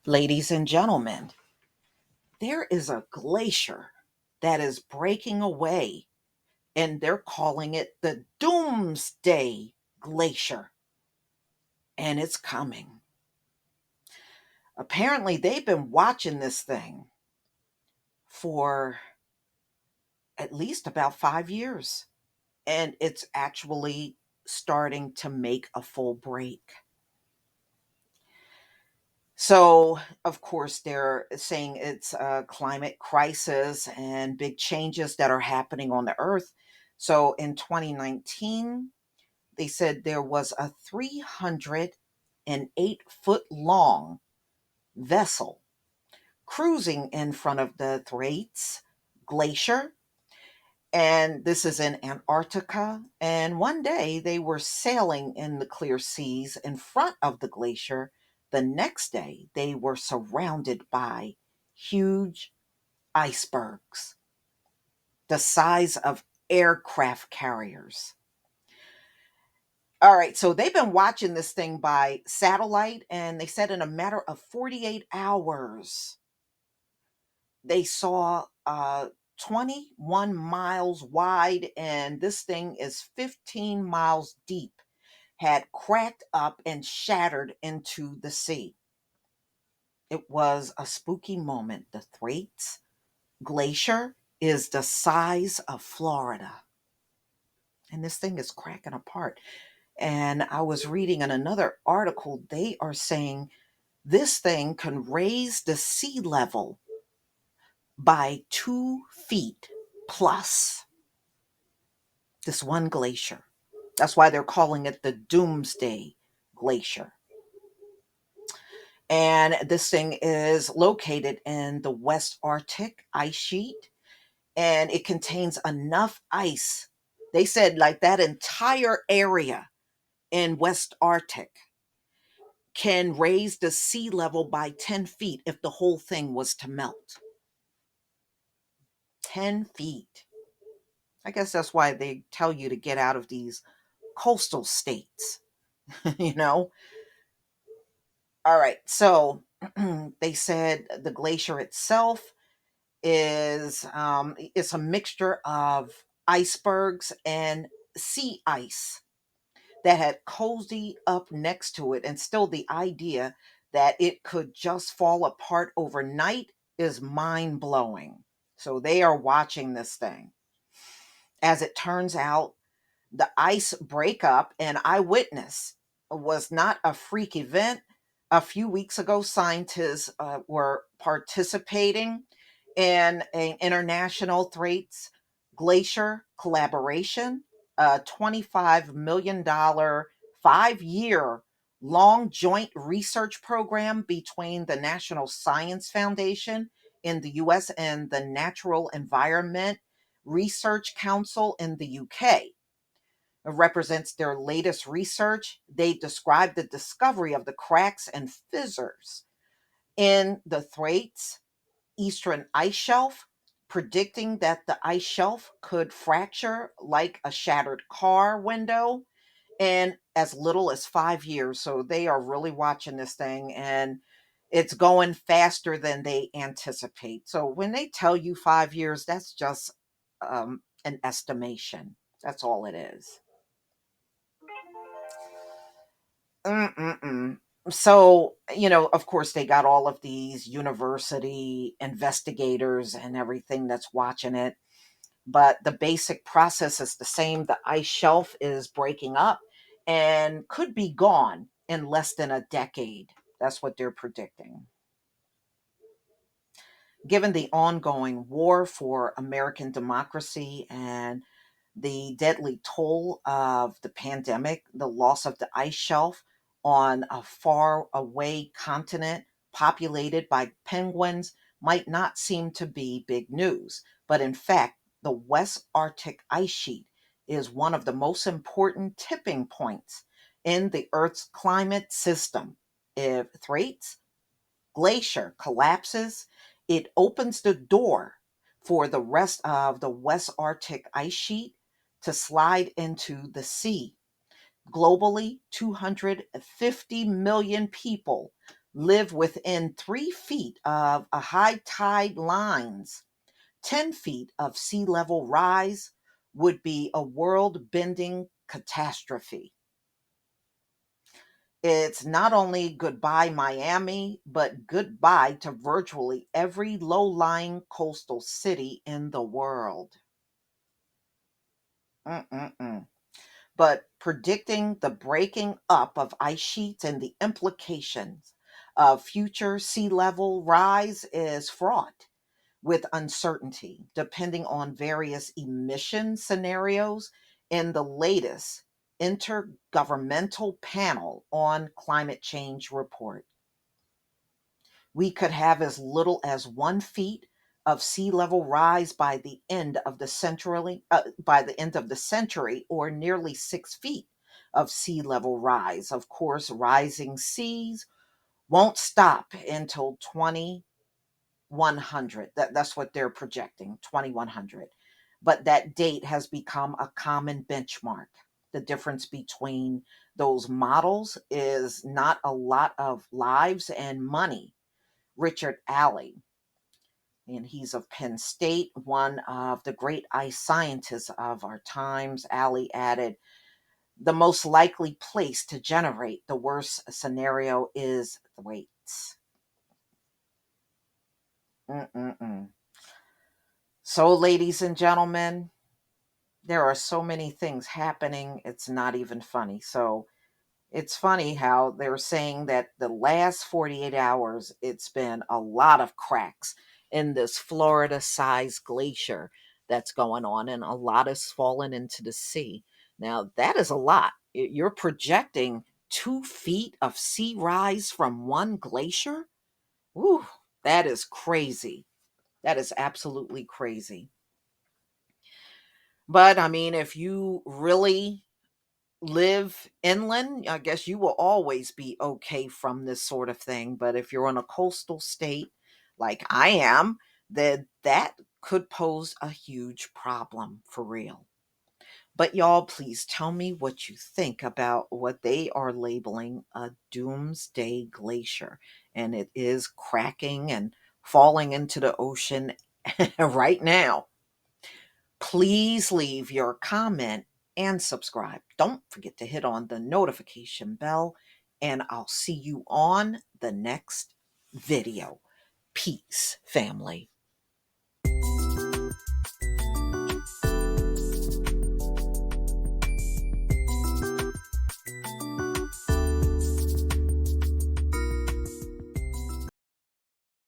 Ladies and gentlemen, there is a glacier that is breaking away, and they're calling it the Doomsday Glacier, and it's coming. Apparently, they've been watching this thing for at least about 5 years, and it's actually starting to make a full break. So, of course, they're saying it's a climate crisis and big changes that are happening on the earth. So, in 2019, they said there was a 308-foot long vessel cruising in front of the Thwaites Glacier. And this is in Antarctica. And one day they were sailing in the clear seas in front of the glacier. The next day they were surrounded by huge icebergs, the size of aircraft carriers. All right, so they've been watching this thing by satellite, and they said in a matter of 48 hours, they saw 21 miles wide, and this thing is 15 miles deep, had cracked up and shattered into the sea. It was a spooky moment. The Thwaites Glacier is the size of Florida, and this thing is cracking apart. And I was reading in another article, they are saying this thing can raise the sea level by 2 feet plus. This one glacier. That's why they're calling it the Doomsday Glacier. And this thing is located in the West Arctic ice sheet, and it contains enough ice. They said like that entire area in West Arctic can raise the sea level by 10 feet if the whole thing was to melt. 10 feet. I guess that's why they tell you to get out of these coastal states, you know? All right. So they said the glacier itself is a mixture of icebergs and sea ice that had cozy up next to it, and still the idea that it could just fall apart overnight is mind blowing. So they are watching this thing. As it turns out, the ice breakup and eyewitness was not a freak event. A few weeks ago, scientists were participating in an international Thwaites Glacier collaboration, a $25 million 5 year long joint research program between the National Science Foundation in the US and the Natural Environment Research Council in the UK. It represents their latest research. They describe the discovery of the cracks and fissures in the Thwaites eastern ice shelf, predicting that the ice shelf could fracture like a shattered car window in as little as 5 years. So they are really watching this thing, and it's going faster than they anticipate. So when they tell you 5 years, that's just an estimation. That's all it is. Mm-mm-mm. So, of course, they got all of these university investigators and everything that's watching it. But the basic process is the same. The ice shelf is breaking up and could be gone in less than a decade. That's what they're predicting. Given the ongoing war for American democracy and the deadly toll of the pandemic, the loss of the ice shelf on a far away continent populated by penguins might not seem to be big news. But in fact, the West Arctic ice sheet is one of the most important tipping points in the Earth's climate system. If Thwaites Glacier collapses, it opens the door for the rest of the West Arctic ice sheet to slide into the sea. Globally, 250 million people live within 3 feet of a high tide lines. 10 feet of sea level rise would be a world bending catastrophe. It's not only goodbye Miami, but goodbye to virtually every low lying coastal city in the world. Mm-mm-mm. But predicting the breaking up of ice sheets and the implications of future sea level rise is fraught with uncertainty, depending on various emission scenarios in the latest Intergovernmental Panel on Climate Change report. We could have as little as 1 feet of sea level rise by the end of the century, or nearly 6 feet of sea level rise. Of course, rising seas won't stop until 2100. That's what they're projecting, 2100. But that date has become a common benchmark. The difference between those models is not a lot of lives and money. Richard Alley, and he's of Penn State, one of the great ice scientists of our times. Alley added, the most likely place to generate the worst scenario is Thwaites. Mm-mm-mm. So, ladies and gentlemen, there are so many things happening, it's not even funny. So, it's funny how they're saying that the last 48 hours, it's been a lot of cracks in this Florida sized glacier that's going on, and a lot has fallen into the sea. Now, that is a lot. You're projecting 2 feet of sea rise from one glacier? Woo, that is crazy. That is absolutely crazy. But I mean, if you really live inland, I guess you will always be okay from this sort of thing. But if you're on a coastal state like I am, then that could pose a huge problem for real. But y'all, please tell me what you think about what they are labeling a doomsday glacier. And it is cracking and falling into the ocean right now. Please leave your comment and subscribe. Don't forget to hit on the notification bell, and I'll see you on the next video. Peace, family.